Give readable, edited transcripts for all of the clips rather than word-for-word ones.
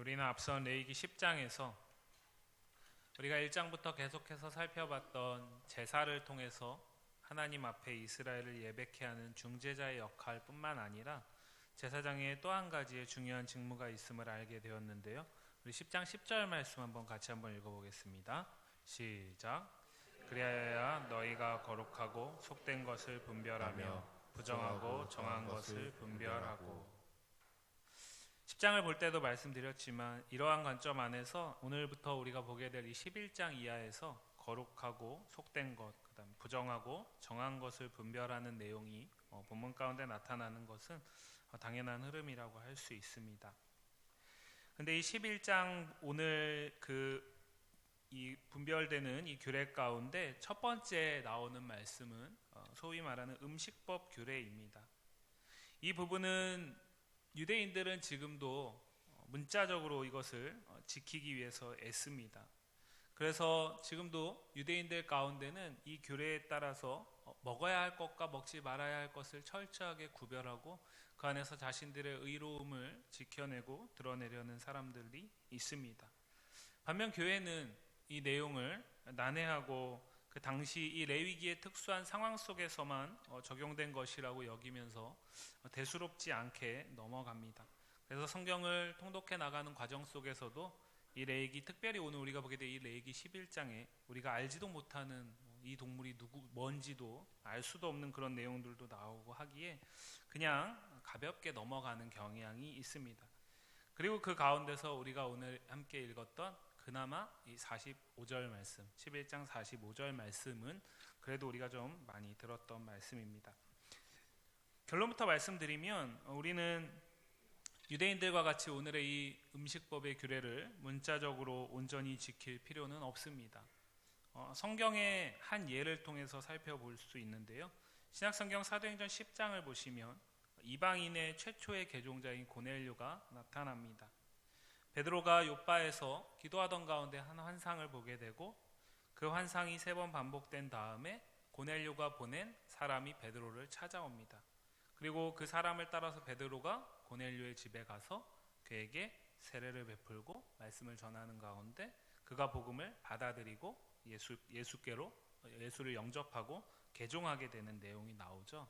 우리는 앞선 레위기 10장에서 우리가 1장부터 계속해서 살펴봤던 제사를 통해서 하나님 앞에 이스라엘을 예배케 하는 중재자의 역할뿐만 아니라 제사장의 또 한 가지의 중요한 직무가 있음을 알게 되었는데요. 우리 10장 10절 말씀 같이 한번 읽어보겠습니다. 시작. 그리하여 너희가 거룩하고 속된 것을 분별하며 부정하고 정한 것을 분별하고. 10장을 볼 때도 말씀드렸지만 이러한 관점 안에서 오늘부터 우리가 보게 될 이 11장 이하에서 거룩하고 속된 것, 그다음 부정하고 정한 것을 분별하는 내용이 본문 가운데 나타나는 것은 당연한 흐름이라고 할 수 있습니다. 근데 이 11장 오늘 이 분별되는 이 규례 가운데 첫 번째 나오는 말씀은 소위 말하는 음식법 규례입니다. 이 부분은 유대인들은 지금도 문자적으로 이것을 지키기 위해서 애씁니다. 그래서 지금도 유대인들 가운데는 이 규례에 따라서 먹어야 할 것과 먹지 말아야 할 것을 철저하게 구별하고 그 안에서 자신들의 의로움을 지켜내고 드러내려는 사람들이 있습니다. 반면 교회는 이 내용을 난해하고 그 당시 이 레위기의 특수한 상황 속에서만 적용된 것이라고 여기면서 대수롭지 않게 넘어갑니다. 그래서 성경을 통독해 나가는 과정 속에서도 이 레위기, 특별히 오늘 우리가 보게 될 이 레위기 11장에 우리가 알지도 못하는 이 동물이 뭔지도 알 수도 없는 그런 내용들도 나오고 하기에 그냥 가볍게 넘어가는 경향이 있습니다. 그리고 그 가운데서 우리가 오늘 함께 읽었던 그나마 이 45절 말씀, 11장 45절 말씀은 그래도 우리가 좀 많이 들었던 말씀입니다. 결론부터 말씀드리면 우리는 유대인들과 같이 오늘의 이 음식법의 규례를 문자적으로 온전히 지킬 필요는 없습니다. 성경의 한 예를 통해서 살펴볼 수 있는데요. 신약성경 사도행전 10장을 보시면 이방인의 최초의 개종자인 고넬료가 나타납니다. 베드로가 욥바에서 기도하던 가운데 한 환상을 보게 되고 그 환상이 3번 반복된 다음에 고넬료가 보낸 사람이 베드로를 찾아옵니다. 그리고 그 사람을 따라서 베드로가 고넬료의 집에 가서 그에게 세례를 베풀고 말씀을 전하는 가운데 그가 복음을 받아들이고 예수를 영접하고 개종하게 되는 내용이 나오죠.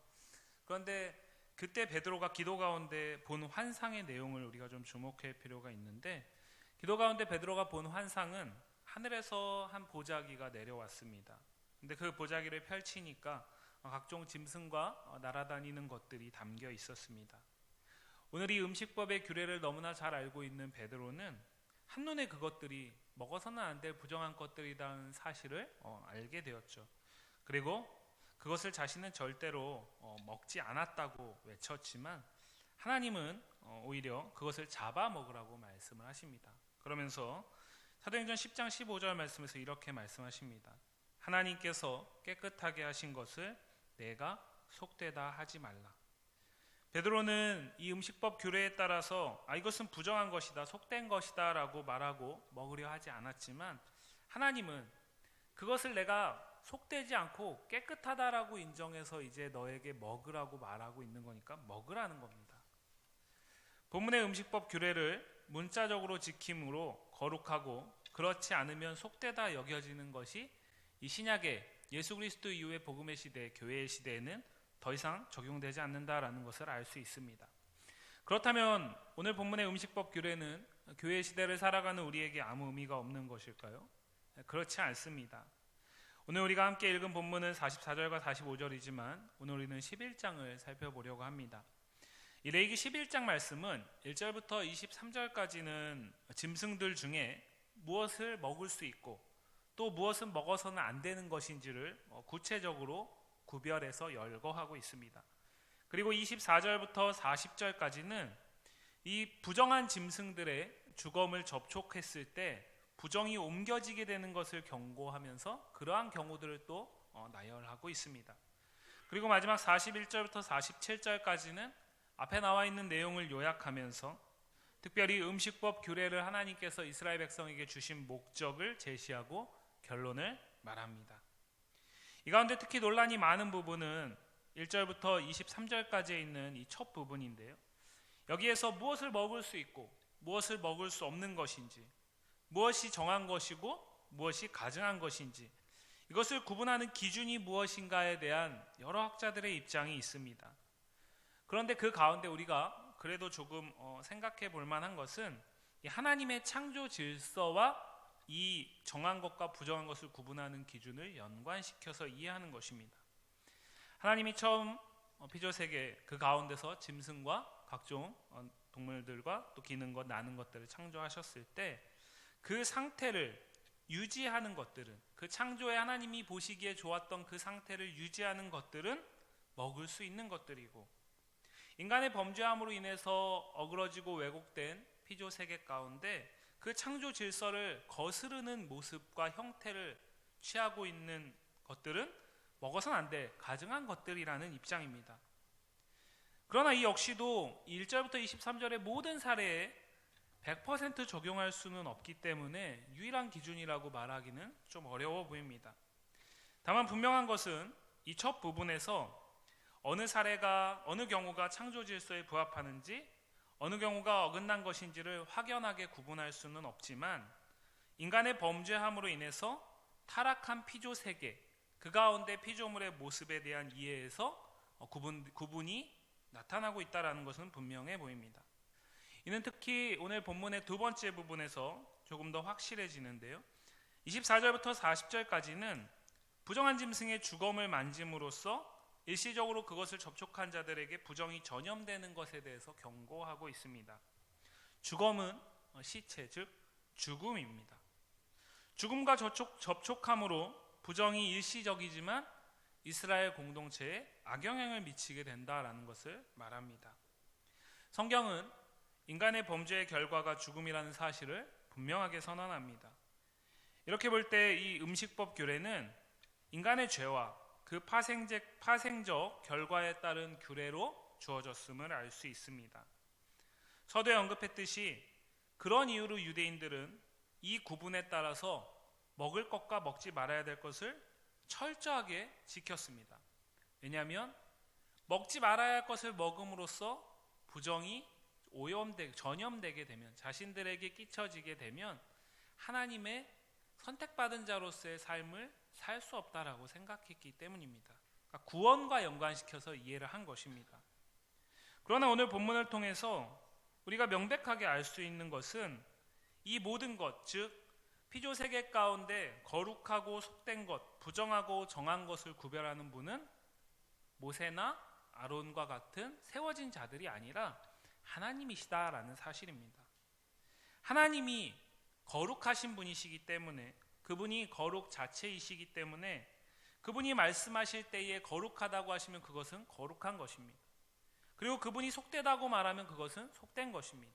그런데 그때 베드로가 기도 가운데 본 환상의 내용을 우리가 좀 주목할 필요가 있는데, 기도 가운데 베드로가 본 환상은 하늘에서 한 보자기가 내려왔습니다. 근데 그 보자기를 펼치니까 각종 짐승과 날아다니는 것들이 담겨 있었습니다. 오늘 이 음식법의 규례를 너무나 잘 알고 있는 베드로는 한눈에 그것들이 먹어서는 안 될 부정한 것들이라는 사실을 알게 되었죠. 그리고 그것을 자신은 절대로 먹지 않았다고 외쳤지만 하나님은 오히려 그것을 잡아먹으라고 말씀을 하십니다. 그러면서 사도행전 10장 15절 말씀에서 이렇게 말씀하십니다. 하나님께서 깨끗하게 하신 것을 내가 속되다 하지 말라. 베드로는 이 음식법 규례에 따라서 이것은 부정한 것이다, 속된 것이다 라고 말하고 먹으려 하지 않았지만 하나님은 그것을 내가 속되지 않고 깨끗하다라고 인정해서 이제 너에게 먹으라고 말하고 있는 거니까 먹으라는 겁니다. 본문의 음식법 규례를 문자적으로 지킴으로 거룩하고 그렇지 않으면 속되다 여겨지는 것이 이 신약의 예수 그리스도 이후의 복음의 시대, 교회의 시대에는 더 이상 적용되지 않는다라는 것을 알 수 있습니다. 그렇다면 오늘 본문의 음식법 규례는 교회 시대를 살아가는 우리에게 아무 의미가 없는 것일까요? 그렇지 않습니다. 오늘 우리가 함께 읽은 본문은 44절과 45절이지만 오늘 우리는 11장을 살펴보려고 합니다. 이 레위기 11장 말씀은 1절부터 23절까지는 짐승들 중에 무엇을 먹을 수 있고 또 무엇은 먹어서는 안 되는 것인지를 구체적으로 구별해서 열거하고 있습니다. 그리고 24절부터 40절까지는 이 부정한 짐승들의 주검을 접촉했을 때 부정이 옮겨지게 되는 것을 경고하면서 그러한 경우들을 또 나열하고 있습니다. 그리고 마지막 41절부터 47절까지는 앞에 나와 있는 내용을 요약하면서 특별히 음식법 규례를 하나님께서 이스라엘 백성에게 주신 목적을 제시하고 결론을 말합니다. 이 가운데 특히 논란이 많은 부분은 1절부터 23절까지에 있는 이 첫 부분인데요. 여기에서 무엇을 먹을 수 있고 무엇을 먹을 수 없는 것인지, 무엇이 정한 것이고 무엇이 가증한 것인지, 이것을 구분하는 기준이 무엇인가에 대한 여러 학자들의 입장이 있습니다. 그런데 그 가운데 우리가 그래도 조금 생각해 볼 만한 것은 이 하나님의 창조 질서와 이 정한 것과 부정한 것을 구분하는 기준을 연관시켜서 이해하는 것입니다. 하나님이 처음 피조세계 그 가운데서 짐승과 각종 동물들과 또 기는 것, 나는 것들을 창조하셨을 때 그 상태를 유지하는 것들은, 그 창조에 하나님이 보시기에 좋았던 그 상태를 유지하는 것들은 먹을 수 있는 것들이고, 인간의 범죄함으로 인해서 어그러지고 왜곡된 피조세계 가운데 그 창조 질서를 거스르는 모습과 형태를 취하고 있는 것들은 먹어서는 안 돼, 가증한 것들이라는 입장입니다. 그러나 이 역시도 1절부터 23절의 모든 사례에 100% 적용할 수는 없기 때문에 유일한 기준이라고 말하기는 좀 어려워 보입니다. 다만 분명한 것은 이 첫 부분에서 어느 사례가, 어느 경우가 창조 질서에 부합하는지, 어느 경우가 어긋난 것인지를 확연하게 구분할 수는 없지만, 인간의 범죄함으로 인해서 타락한 피조세계, 그 가운데 피조물의 모습에 대한 이해에서 구분이 나타나고 있다는 것은 분명해 보입니다. 이는 특히 오늘 본문의 두 번째 부분에서 조금 더 확실해지는데요. 24절부터 40절까지는 부정한 짐승의 주검을 만짐으로써 일시적으로 그것을 접촉한 자들에게 부정이 전염되는 것에 대해서 경고하고 있습니다. 주검은 시체, 즉 죽음입니다. 죽음과 접촉함으로 부정이 일시적이지만 이스라엘 공동체에 악영향을 미치게 된다라는 것을 말합니다. 성경은 인간의 범죄의 결과가 죽음이라는 사실을 분명하게 선언합니다. 이렇게 볼 때 이 음식법 규례는 인간의 죄와 그 파생적 결과에 따른 규례로 주어졌음을 알 수 있습니다. 서두에 언급했듯이 그런 이유로 유대인들은 이 구분에 따라서 먹을 것과 먹지 말아야 될 것을 철저하게 지켰습니다. 왜냐하면 먹지 말아야 할 것을 먹음으로써 부정이 전염되게 되면, 자신들에게 끼쳐지게 되면 하나님의 선택받은 자로서의 삶을 살 수 없다라고 생각했기 때문입니다. 그러니까 구원과 연관시켜서 이해를 한 것입니다. 그러나 오늘 본문을 통해서 우리가 명백하게 알 수 있는 것은 이 모든 것, 즉 피조세계 가운데 거룩하고 속된 것, 부정하고 정한 것을 구별하는 분은 모세나 아론과 같은 세워진 자들이 아니라 하나님이시다라는 사실입니다. 하나님이 거룩하신 분이시기 때문에, 그분이 거룩 자체이시기 때문에 그분이 말씀하실 때에 거룩하다고 하시면 그것은 거룩한 것입니다. 그리고 그분이 속되다고 말하면 그것은 속된 것입니다.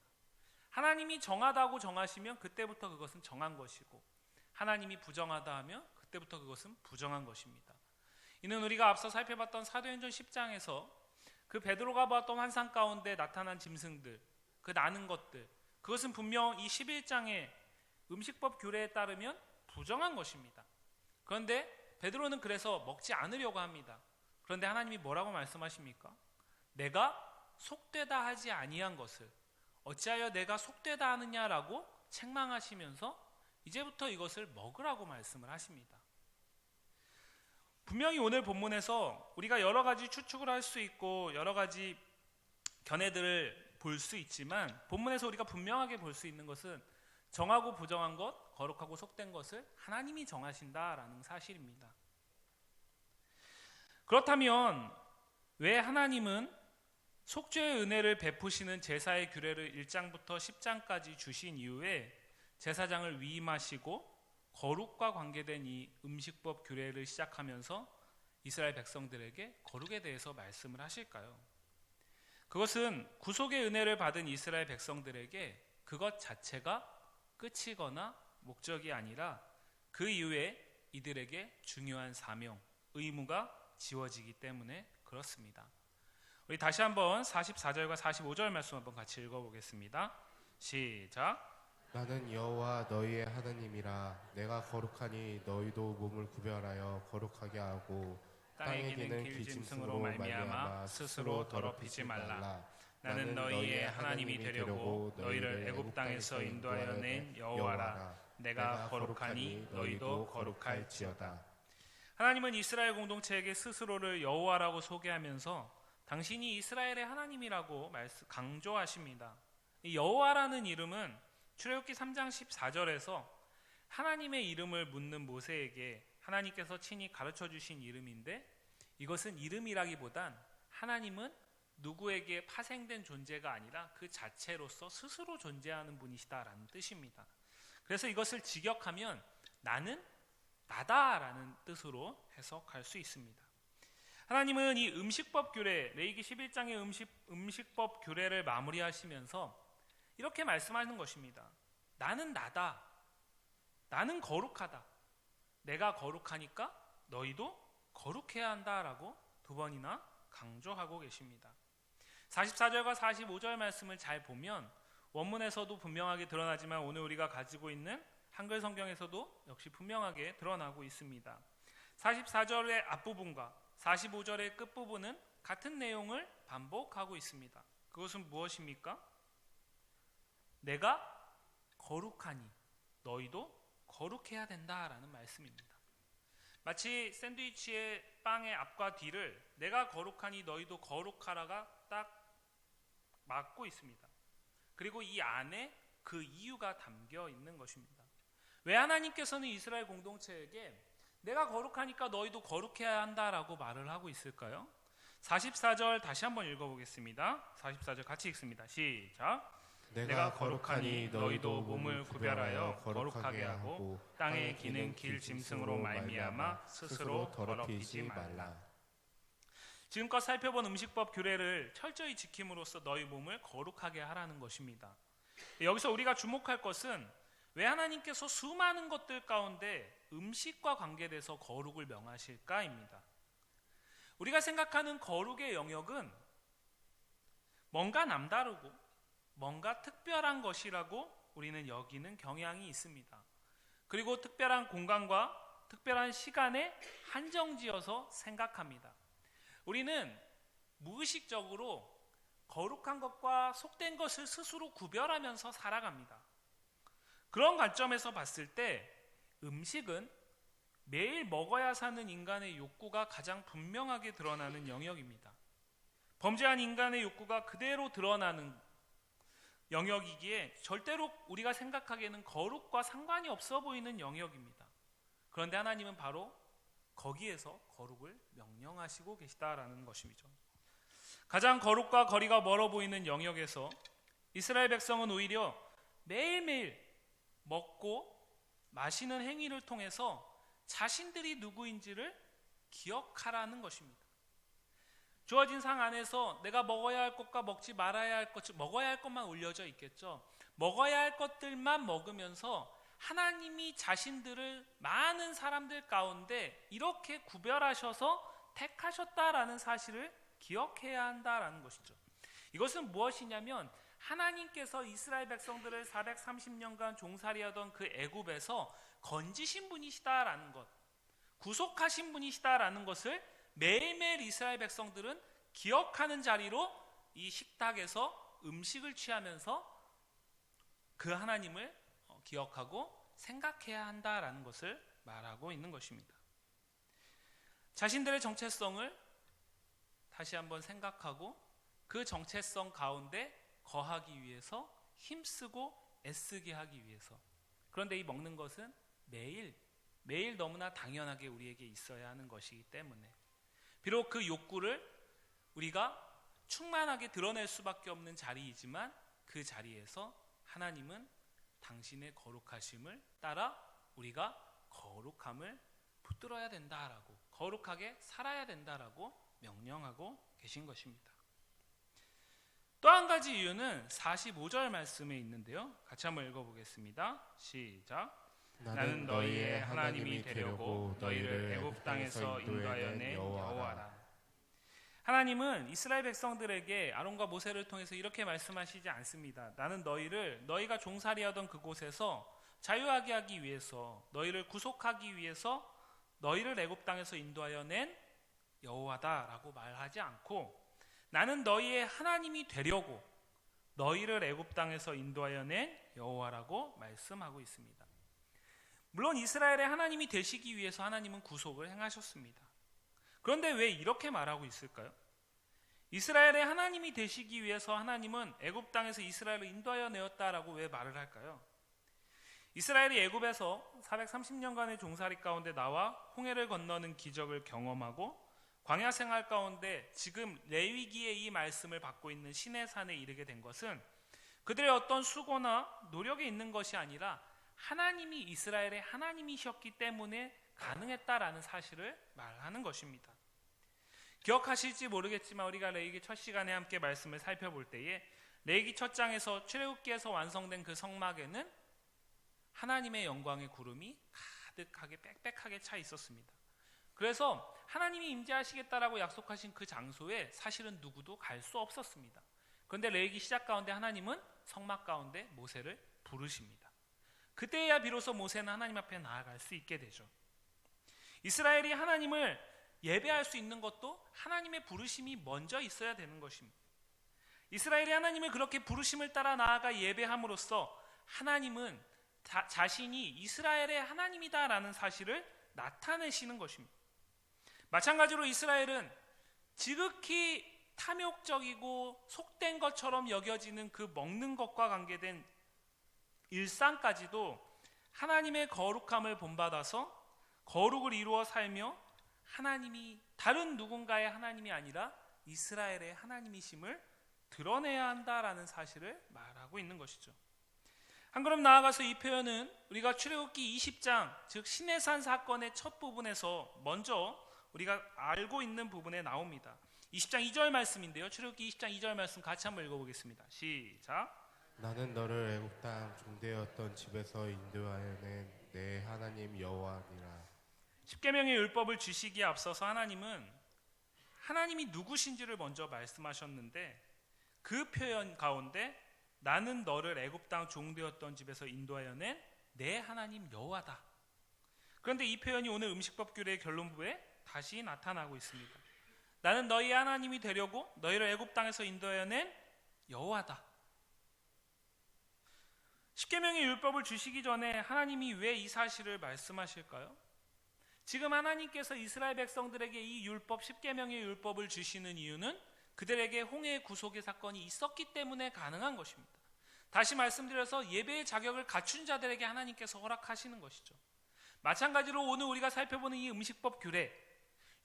하나님이 정하다고 정하시면 그때부터 그것은 정한 것이고, 하나님이 부정하다 하면 그때부터 그것은 부정한 것입니다. 이는 우리가 앞서 살펴봤던 사도행전 10장에서 그 베드로가 봤던 환상 가운데 나타난 짐승들, 그 나는 것들, 그것은 분명 이 11장의 음식법 규례에 따르면 부정한 것입니다. 그런데 베드로는 그래서 먹지 않으려고 합니다. 그런데 하나님이 뭐라고 말씀하십니까? 내가 속되다 하지 아니한 것을 어찌하여 내가 속되다 하느냐라고 책망하시면서 이제부터 이것을 먹으라고 말씀을 하십니다. 분명히 오늘 본문에서 우리가 여러 가지 추측을 할 수 있고 여러 가지 견해들을 볼 수 있지만, 본문에서 우리가 분명하게 볼 수 있는 것은 정하고 부정한 것, 거룩하고 속된 것을 하나님이 정하신다라는 사실입니다. 그렇다면 왜 하나님은 속죄의 은혜를 베푸시는 제사의 규례를 1장부터 10장까지 주신 이후에 제사장을 위임하시고 거룩과 관계된 이 음식법 규례를 시작하면서 이스라엘 백성들에게 거룩에 대해서 말씀을 하실까요? 그것은 구속의 은혜를 받은 이스라엘 백성들에게 그것 자체가 끝이거나 목적이 아니라 그 이후에 이들에게 중요한 사명, 의무가 지워지기 때문에 그렇습니다. 우리 다시 한번 44절과 45절 말씀 한번 같이 읽어보겠습니다. 시작. 나는 여호와 너희의 하나님이라. 내가 거룩하니 너희도 몸을 구별하여 거룩하게 하고 땅에 기는 길짐승으로 말미암아 스스로 더럽히지 말라. 나는 너희의 하나님이 되려고 너희를 애굽 땅에서 인도하여 낸 여호와라. 내가 거룩하니 너희도 거룩할지어다. 하나님은 이스라엘 공동체에게 스스로를 여호와라고 소개하면서 당신이 이스라엘의 하나님이라고 강조하십니다. 이 여호와라는 이름은 출애굽기 3장 14절에서 하나님의 이름을 묻는 모세에게 하나님께서 친히 가르쳐 주신 이름인데, 이것은 이름이라기보단 하나님은 누구에게 파생된 존재가 아니라 그 자체로서 스스로 존재하는 분이시다라는 뜻입니다. 그래서 이것을 직역하면 나는 나다라는 뜻으로 해석할 수 있습니다. 하나님은 이 음식법 규례, 레위기 11장의 음식법 규례를 마무리하시면서 이렇게 말씀하는 것입니다. 나는 나다. 나는 거룩하다. 내가 거룩하니까 너희도 거룩해야 한다라고 두 번이나 강조하고 계십니다. 44절과 45절 말씀을 잘 보면 원문에서도 분명하게 드러나지만 오늘 우리가 가지고 있는 한글 성경에서도 역시 분명하게 드러나고 있습니다. 44절의 앞부분과 45절의 끝부분은 같은 내용을 반복하고 있습니다. 그것은 무엇입니까? 내가 거룩하니 너희도 거룩해야 된다라는 말씀입니다. 마치 샌드위치의 빵의 앞과 뒤를 내가 거룩하니 너희도 거룩하라가 딱 막고 있습니다. 그리고 이 안에 그 이유가 담겨 있는 것입니다. 왜 하나님께서는 이스라엘 공동체에게 내가 거룩하니까 너희도 거룩해야 한다라고 말을 하고 있을까요? 44절 다시 한번 읽어보겠습니다. 44절 같이 읽습니다. 시작. 내가 거룩하니 너희도 몸을 구별하여 거룩하게 하고 땅에 기는 길 짐승으로 말미암아 스스로 더럽히지 말라. 지금껏 살펴본 음식법 규례를 철저히 지킴으로써 너희 몸을 거룩하게 하라는 것입니다. 여기서 우리가 주목할 것은 왜 하나님께서 수많은 것들 가운데 음식과 관계돼서 거룩을 명하실까입니다. 우리가 생각하는 거룩의 영역은 뭔가 남다르고 뭔가 특별한 것이라고 우리는 여기는 경향이 있습니다. 그리고 특별한 공간과 특별한 시간에 한정지어서 생각합니다. 우리는 무의식적으로 거룩한 것과 속된 것을 스스로 구별하면서 살아갑니다. 그런 관점에서 봤을 때 음식은 매일 먹어야 사는 인간의 욕구가 가장 분명하게 드러나는 영역입니다. 범죄한 인간의 욕구가 그대로 드러나는 영역이기에 절대로 우리가 생각하기에는 거룩과 상관이 없어 보이는 영역입니다. 그런데 하나님은 바로 거기에서 거룩을 명령하시고 계시다라는 것이죠. 가장 거룩과 거리가 멀어 보이는 영역에서 이스라엘 백성은 오히려 매일매일 먹고 마시는 행위를 통해서 자신들이 누구인지를 기억하라는 것입니다. 주어진 상 안에서 내가 먹어야 할 것과 먹지 말아야 할 것, 즉 먹어야 할 것만 올려져 있겠죠. 먹어야 할 것들만 먹으면서 하나님이 자신들을 많은 사람들 가운데 이렇게 구별하셔서 택하셨다라는 사실을 기억해야 한다라는 것이죠. 이것은 무엇이냐면 하나님께서 이스라엘 백성들을 430년간 종살이하던 그 애굽에서 건지신 분이시다라는 것, 구속하신 분이시다라는 것을 매일매일 이스라엘 백성들은 기억하는 자리로 이 식탁에서 음식을 취하면서 그 하나님을 기억하고 생각해야 한다라는 것을 말하고 있는 것입니다. 자신들의 정체성을 다시 한번 생각하고 그 정체성 가운데 거하기 위해서 힘쓰고 애쓰게 하기 위해서. 그런데 이 먹는 것은 매일 너무나 당연하게 우리에게 있어야 하는 것이기 때문에 비록 그 욕구를 우리가 충만하게 드러낼 수밖에 없는 자리이지만 그 자리에서 하나님은 당신의 거룩하심을 따라 우리가 거룩함을 붙들어야 된다라고, 거룩하게 살아야 된다라고 명령하고 계신 것입니다. 또 한 가지 이유는 45절 말씀에 있는데요. 같이 한번 읽어보겠습니다. 시작. 나는 너희의 하나님이 되려고 너희를 애굽 땅에서 인도하여 낸 여호와라. 하나님은 이스라엘 백성들에게 아론과 모세를 통해서 이렇게 말씀하시지 않습니다. 나는 너희가 종살이하던 그곳에서 자유하게 하기 위해서, 너희를 구속하기 위해서 너희를 애굽 땅에서 인도하여 낸 여호와다라고 말하지 않고 나는 너희의 하나님이 되려고 너희를 애굽 땅에서 인도하여 낸 여호와라고 말씀하고 있습니다. 물론 이스라엘의 하나님이 되시기 위해서 하나님은 구속을 행하셨습니다. 그런데 왜 이렇게 말하고 있을까요? 이스라엘의 하나님이 되시기 위해서 하나님은 애굽 땅에서 이스라엘을 인도하여 내었다라고 왜 말을 할까요? 이스라엘이 애굽에서 430년간의 종살이 가운데 나와 홍해를 건너는 기적을 경험하고 광야 생활 가운데 지금 레위기의 이 말씀을 받고 있는 시내산에 이르게 된 것은 그들의 어떤 수고나 노력에 있는 것이 아니라 하나님이 이스라엘의 하나님이셨기 때문에 가능했다라는 사실을 말하는 것입니다. 기억하실지 모르겠지만 우리가 레위기 첫 시간에 함께 말씀을 살펴볼 때에 레위기 첫 장에서 출애굽기에서 완성된 그 성막에는 하나님의 영광의 구름이 가득하게 빽빽하게 차 있었습니다. 그래서 하나님이 임재하시겠다라고 약속하신 그 장소에 사실은 누구도 갈 수 없었습니다. 그런데 레위기 시작 가운데 하나님은 성막 가운데 모세를 부르십니다. 그때야 비로소 모세는 하나님 앞에 나아갈 수 있게 되죠. 이스라엘이 하나님을 예배할 수 있는 것도 하나님의 부르심이 먼저 있어야 되는 것입니다. 이스라엘이 하나님을 그렇게 부르심을 따라 나아가 예배함으로써 하나님은 자신이 이스라엘의 하나님이다라는 사실을 나타내시는 것입니다. 마찬가지로 이스라엘은 지극히 탐욕적이고 속된 것처럼 여겨지는 그 먹는 것과 관계된 일상까지도 하나님의 거룩함을 본받아서 거룩을 이루어 살며 하나님이 다른 누군가의 하나님이 아니라 이스라엘의 하나님이심을 드러내야 한다라는 사실을 말하고 있는 것이죠. 한 걸음 나아가서 이 표현은 우리가 출애굽기 20장 즉 시내산 사건의 첫 부분에서 먼저 우리가 알고 있는 부분에 나옵니다. 20장 2절 말씀인데요. 출애굽기 20장 2절 말씀 같이 한번 읽어보겠습니다. 시작. 나는 너를 애굽 땅 종되었던 집에서 인도하여 낸 내 하나님 여호와니라. 십계명의 율법을 주시기에 앞서서 하나님은 하나님이 누구신지를 먼저 말씀하셨는데 그 표현 가운데 나는 너를 애굽 땅 종되었던 집에서 인도하여 낸 내 하나님 여호와다. 그런데 이 표현이 오늘 음식법 규례의 결론부에 다시 나타나고 있습니다. 나는 너희 하나님이 되려고 너희를 애굽 땅에서 인도하여 낸 여호와다. 십계명의 율법을 주시기 전에 하나님이 왜 이 사실을 말씀하실까요? 지금 하나님께서 이스라엘 백성들에게 이 율법, 십계명의 율법을 주시는 이유는 그들에게 홍해의 구속의 사건이 있었기 때문에 가능한 것입니다. 다시 말씀드려서 예배의 자격을 갖춘 자들에게 하나님께서 허락하시는 것이죠. 마찬가지로 오늘 우리가 살펴보는 이 음식법 규례,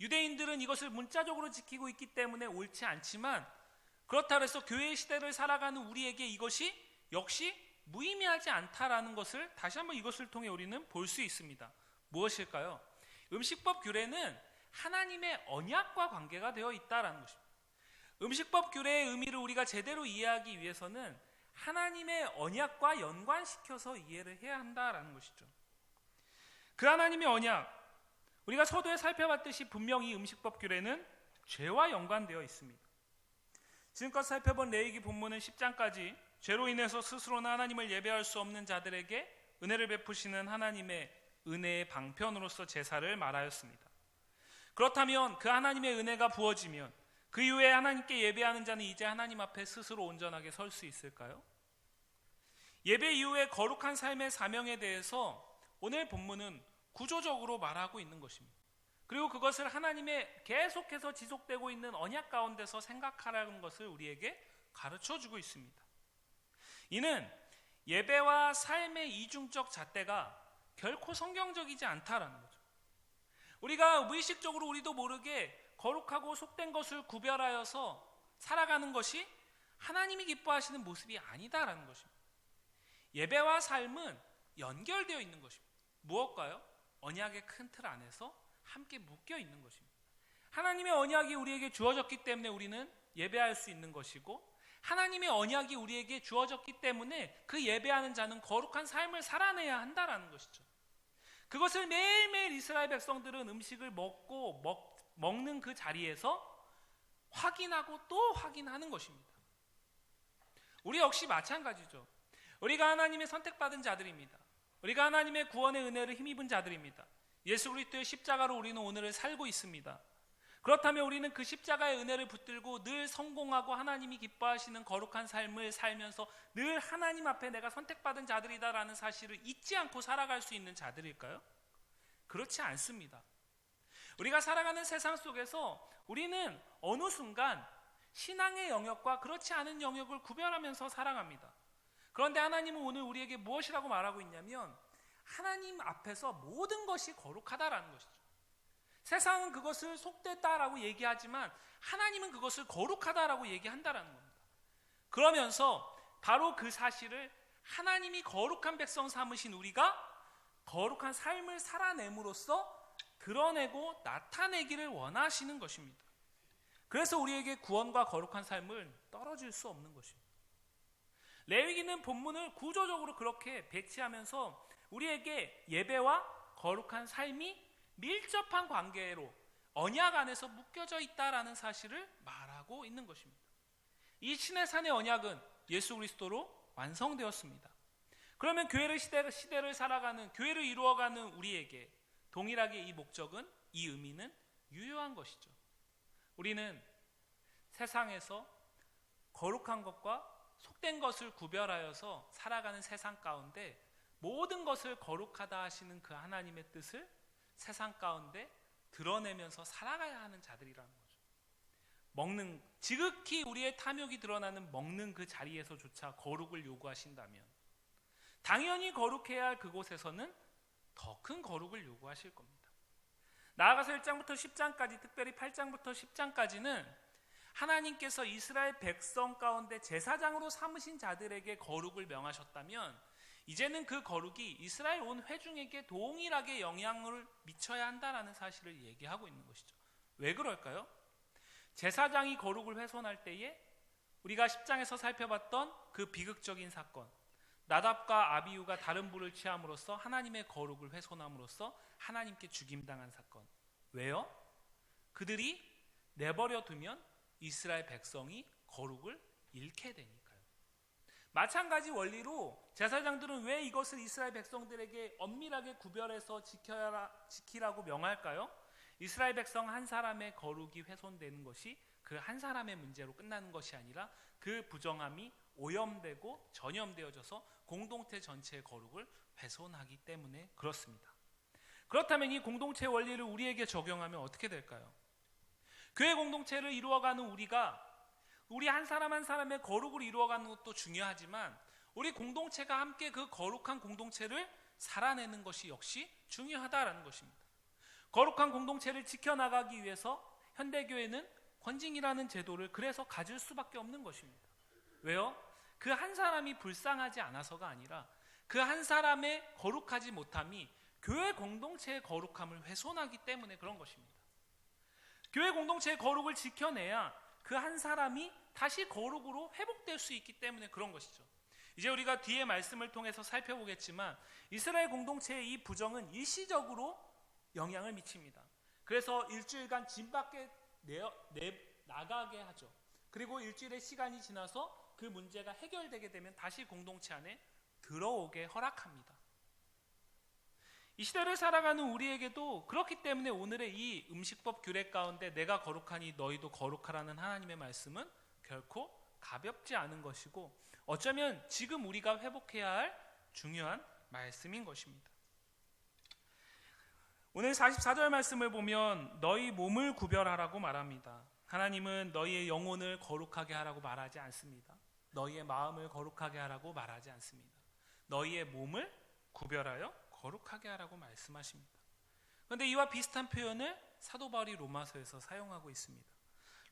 유대인들은 이것을 문자적으로 지키고 있기 때문에 옳지 않지만 그렇다고 해서 교회 시대를 살아가는 우리에게 이것이 역시 무의미하지 않다라는 것을 다시 한번 이것을 통해 우리는 볼 수 있습니다. 무엇일까요? 음식법 규례는 하나님의 언약과 관계가 되어 있다라는 것입니다. 음식법 규례의 의미를 우리가 제대로 이해하기 위해서는 하나님의 언약과 연관시켜서 이해를 해야 한다라는 것이죠. 그 하나님의 언약, 우리가 서두에 살펴봤듯이 분명히 음식법 규례는 죄와 연관되어 있습니다. 지금껏 살펴본 레위기 본문은 10장까지 죄로 인해서 스스로는 하나님을 예배할 수 없는 자들에게 은혜를 베푸시는 하나님의 은혜의 방편으로서 제사를 말하였습니다. 그렇다면 그 하나님의 은혜가 부어지면 그 이후에 하나님께 예배하는 자는 이제 하나님 앞에 스스로 온전하게 설 수 있을까요? 예배 이후에 거룩한 삶의 사명에 대해서 오늘 본문은 구조적으로 말하고 있는 것입니다. 그리고 그것을 하나님의 계속해서 지속되고 있는 언약 가운데서 생각하라는 것을 우리에게 가르쳐주고 있습니다. 이는 예배와 삶의 이중적 잣대가 결코 성경적이지 않다라는 거죠. 우리가 무의식적으로 우리도 모르게 거룩하고 속된 것을 구별하여서 살아가는 것이 하나님이 기뻐하시는 모습이 아니다라는 것입니다. 예배와 삶은 연결되어 있는 것입니다. 무엇과요? 언약의 큰 틀 안에서 함께 묶여 있는 것입니다. 하나님의 언약이 우리에게 주어졌기 때문에 우리는 예배할 수 있는 것이고 하나님의 언약이 우리에게 주어졌기 때문에 그 예배하는 자는 거룩한 삶을 살아내야 한다라는 것이죠. 그것을 매일매일 이스라엘 백성들은 음식을 먹는 그 자리에서 확인하고 또 확인하는 것입니다. 우리 역시 마찬가지죠. 우리가 하나님의 선택받은 자들입니다. 우리가 하나님의 구원의 은혜를 힘입은 자들입니다. 예수 그리스도의 십자가로 우리는 오늘을 살고 있습니다. 그렇다면 우리는 그 십자가의 은혜를 붙들고 늘 성공하고 하나님이 기뻐하시는 거룩한 삶을 살면서 늘 하나님 앞에 내가 선택받은 자들이다라는 사실을 잊지 않고 살아갈 수 있는 자들일까요? 그렇지 않습니다. 우리가 살아가는 세상 속에서 우리는 어느 순간 신앙의 영역과 그렇지 않은 영역을 구별하면서 살아갑니다. 그런데 하나님은 오늘 우리에게 무엇이라고 말하고 있냐면 하나님 앞에서 모든 것이 거룩하다라는 것이죠. 세상은 그것을 속됐다라고 얘기하지만 하나님은 그것을 거룩하다라고 얘기한다라는 겁니다. 그러면서 바로 그 사실을 하나님이 거룩한 백성 삼으신 우리가 거룩한 삶을 살아냄으로써 드러내고 나타내기를 원하시는 것입니다. 그래서 우리에게 구원과 거룩한 삶은 떨어질 수 없는 것입니다. 레위기는 본문을 구조적으로 그렇게 배치하면서 우리에게 예배와 거룩한 삶이 밀접한 관계로 언약 안에서 묶여져 있다라는 사실을 말하고 있는 것입니다. 이 신의 산의 언약은 예수 그리스도로 완성되었습니다. 그러면 교회를 시대를 살아가는 교회를 이루어가는 우리에게 동일하게 이 목적은 이 의미는 유효한 것이죠. 우리는 세상에서 거룩한 것과 속된 것을 구별하여서 살아가는 세상 가운데 모든 것을 거룩하다 하시는 그 하나님의 뜻을 세상 가운데 드러내면서 살아가야 하는 자들이라는 거죠. 지극히 우리의 탐욕이 드러나는 먹는 그 자리에서조차 거룩을 요구하신다면 당연히 거룩해야 할 그곳에서는 더 큰 거룩을 요구하실 겁니다. 나아가서 1장부터 10장까지 특별히 8장부터 10장까지는 하나님께서 이스라엘 백성 가운데 제사장으로 삼으신 자들에게 거룩을 명하셨다면 이제는 그 거룩이 이스라엘 온 회중에게 동일하게 영향을 미쳐야 한다는 사실을 얘기하고 있는 것이죠. 왜 그럴까요? 제사장이 거룩을 훼손할 때에 우리가 10장에서 살펴봤던 그 비극적인 사건, 나답과 아비후가 다른 불을 취함으로써 하나님의 거룩을 훼손함으로써 하나님께 죽임당한 사건. 왜요? 그들이 내버려 두면 이스라엘 백성이 거룩을 잃게 되니까요. 마찬가지 원리로 제사장들은 왜 이것을 이스라엘 백성들에게 엄밀하게 구별해서 지키라고 명할까요? 이스라엘 백성 한 사람의 거룩이 훼손되는 것이 그 한 사람의 문제로 끝나는 것이 아니라 그 부정함이 오염되고 전염되어져서 공동체 전체의 거룩을 훼손하기 때문에 그렇습니다. 그렇다면 이 공동체 원리를 우리에게 적용하면 어떻게 될까요? 교회 공동체를 이루어가는 우리 한 사람 한 사람의 거룩을 이루어가는 것도 중요하지만 우리 공동체가 함께 그 거룩한 공동체를 살아내는 것이 역시 중요하다라는 것입니다. 거룩한 공동체를 지켜나가기 위해서 현대교회는 권징이라는 제도를 그래서 가질 수밖에 없는 것입니다. 왜요? 그 한 사람이 불쌍하지 않아서가 아니라 그 한 사람의 거룩하지 못함이 교회 공동체의 거룩함을 훼손하기 때문에 그런 것입니다. 교회 공동체의 거룩을 지켜내야 그 한 사람이 다시 거룩으로 회복될 수 있기 때문에 그런 것이죠. 이제 우리가 뒤에 말씀을 통해서 살펴보겠지만 이스라엘 공동체의 이 부정은 일시적으로 영향을 미칩니다. 그래서 일주일간 집 밖에 나가게 하죠. 그리고 일주일의 시간이 지나서 그 문제가 해결되게 되면 다시 공동체 안에 들어오게 허락합니다. 이 시대를 살아가는 우리에게도 그렇기 때문에 오늘의 이 음식법 규례 가운데 내가 거룩하니 너희도 거룩하라는 하나님의 말씀은 결코 가볍지 않은 것이고 어쩌면 지금 우리가 회복해야 할 중요한 말씀인 것입니다. 오늘 44절 말씀을 보면 너희 몸을 구별하라고 말합니다. 하나님은 너희의 영혼을 거룩하게 하라고 말하지 않습니다. 너희의 마음을 거룩하게 하라고 말하지 않습니다. 너희의 몸을 구별하여 거룩하게 하라고 말씀하십니다. 그런데 이와 비슷한 표현을 사도 바울이 로마서에서 사용하고 있습니다.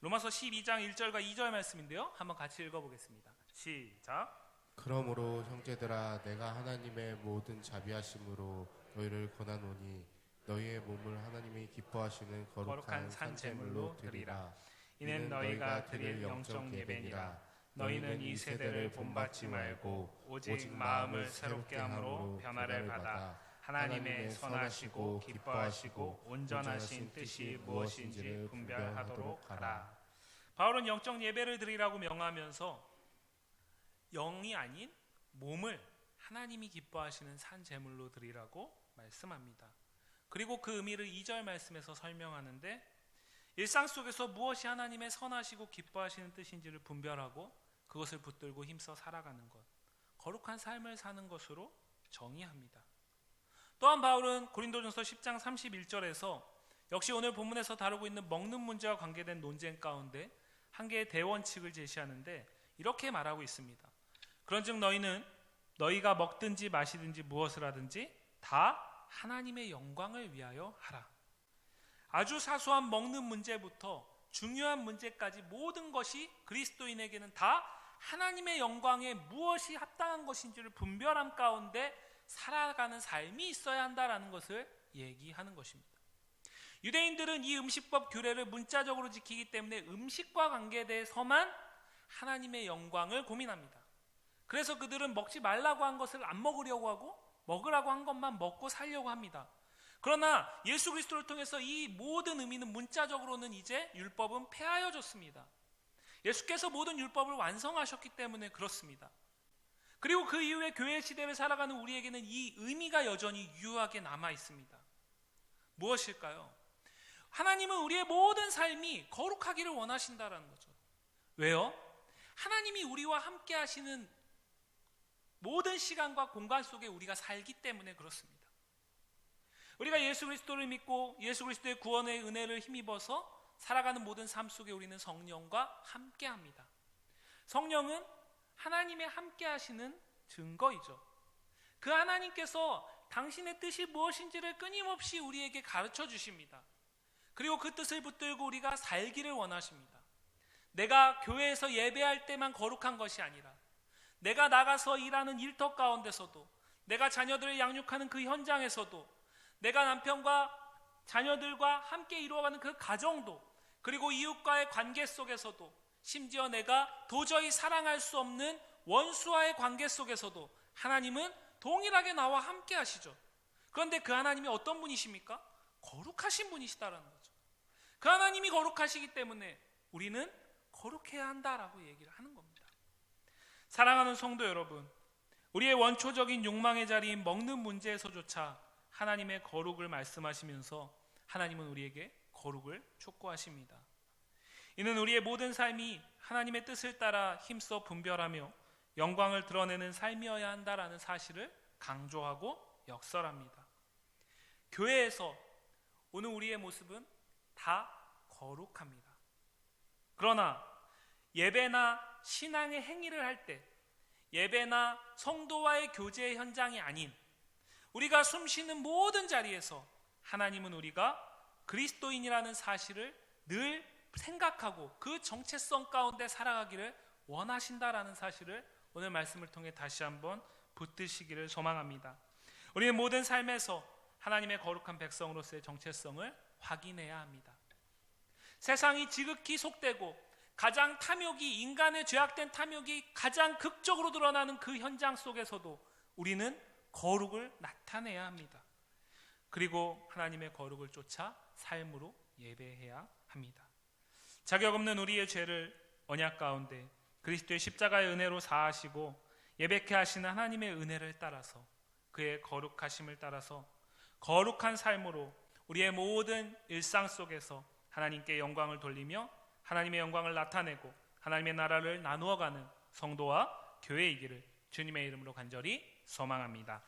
로마서 12장 1절과 2절 말씀인데요. 한번 같이 읽어보겠습니다. 시작. 그러므로 형제들아 내가 하나님의 모든 자비하심으로 너희를 권하노니 너희의 몸을 하나님이 기뻐하시는 거룩한 산제물로 드리라. 이는 너희가 드릴 영적 예배니라. 너희는 이 세대를 본받지 말고 오직 마음을 새롭게 함으로 변화를 받아 하나님의 선하시고 기뻐하시고 온전하신 뜻이 무엇인지 분별하도록 하라. 바울은 영적 예배를 드리라고 명하면서 영이 아닌 몸을 하나님이 기뻐하시는 산 제물로 드리라고 말씀합니다. 그리고 그 의미를 2절 말씀에서 설명하는데 일상 속에서 무엇이 하나님의 선하시고 기뻐하시는 뜻인지를 분별하고 그것을 붙들고 힘써 살아가는 것, 거룩한 삶을 사는 것으로 정의합니다. 또한 바울은 고린도전서 10장 31절에서 역시 오늘 본문에서 다루고 있는 먹는 문제와 관계된 논쟁 가운데 한 개의 대원칙을 제시하는데 이렇게 말하고 있습니다. 그런즉 너희는 너희가 먹든지 마시든지 무엇을 하든지 다 하나님의 영광을 위하여 하라. 아주 사소한 먹는 문제부터 중요한 문제까지 모든 것이 그리스도인에게는 다 하나님의 영광에 무엇이 합당한 것인지를 분별함 가운데 살아가는 삶이 있어야 한다라는 것을 얘기하는 것입니다. 유대인들은 이 음식법 규례를 문자적으로 지키기 때문에 음식과 관계에 대해서만 하나님의 영광을 고민합니다. 그래서 그들은 먹지 말라고 한 것을 안 먹으려고 하고 먹으라고 한 것만 먹고 살려고 합니다. 그러나 예수 그리스도를 통해서 이 모든 의미는 문자적으로는 이제 율법은 폐하여졌습니다. 예수께서 모든 율법을 완성하셨기 때문에 그렇습니다. 그리고 그 이후에 교회 시대를 살아가는 우리에게는 이 의미가 여전히 유효하게 남아 있습니다. 무엇일까요? 하나님은 우리의 모든 삶이 거룩하기를 원하신다라는 거죠. 왜요? 하나님이 우리와 함께 하시는 모든 시간과 공간 속에 우리가 살기 때문에 그렇습니다. 우리가 예수 그리스도를 믿고 예수 그리스도의 구원의 은혜를 힘입어서 살아가는 모든 삶 속에 우리는 성령과 함께 합니다. 성령은 하나님의 함께 하시는 증거이죠. 그 하나님께서 당신의 뜻이 무엇인지를 끊임없이 우리에게 가르쳐 주십니다. 그리고 그 뜻을 붙들고 우리가 살기를 원하십니다. 내가 교회에서 예배할 때만 거룩한 것이 아니라 내가 나가서 일하는 일터 가운데서도, 내가 자녀들을 양육하는 그 현장에서도, 내가 남편과 자녀들과 함께 이루어가는 그 가정도, 그리고 이웃과의 관계 속에서도, 심지어 내가 도저히 사랑할 수 없는 원수와의 관계 속에서도 하나님은 동일하게 나와 함께 하시죠. 그런데 그 하나님이 어떤 분이십니까? 거룩하신 분이시다라는 거죠. 그 하나님이 거룩하시기 때문에 우리는 거룩해야 한다라고 얘기를 하는 겁니다. 사랑하는 성도 여러분, 우리의 원초적인 욕망의 자리인 먹는 문제에서조차 하나님의 거룩을 말씀하시면서 하나님은 우리에게 거룩을 촉구하십니다. 이는 우리의 모든 삶이 하나님의 뜻을 따라 힘써 분별하며 영광을 드러내는 삶이어야 한다라는 사실을 강조하고 역설합니다. 교회에서 오늘 우리의 모습은 다 거룩합니다. 그러나 예배나 신앙의 행위를 할 때, 예배나 성도와의 교제의 현장이 아닌 우리가 숨쉬는 모든 자리에서 하나님은 우리가 그리스도인이라는 사실을 늘 생각하고 그 정체성 가운데 살아가기를 원하신다라는 사실을 오늘 말씀을 통해 다시 한번 붙드시기를 소망합니다. 우리의 모든 삶에서 하나님의 거룩한 백성으로서의 정체성을 확인해야 합니다. 세상이 지극히 속되고 가장 탐욕이, 인간의 죄악된 탐욕이 가장 극적으로 드러나는 그 현장 속에서도 우리는 거룩을 나타내야 합니다. 그리고 하나님의 거룩을 쫓아 삶으로 예배해야 합니다. 자격 없는 우리의 죄를 언약 가운데 그리스도의 십자가의 은혜로 사하시고 예배케 하시는 하나님의 은혜를 따라서, 그의 거룩하심을 따라서 거룩한 삶으로 우리의 모든 일상 속에서 하나님께 영광을 돌리며 하나님의 영광을 나타내고 하나님의 나라를 나누어가는 성도와 교회이기를 주님의 이름으로 간절히 소망합니다.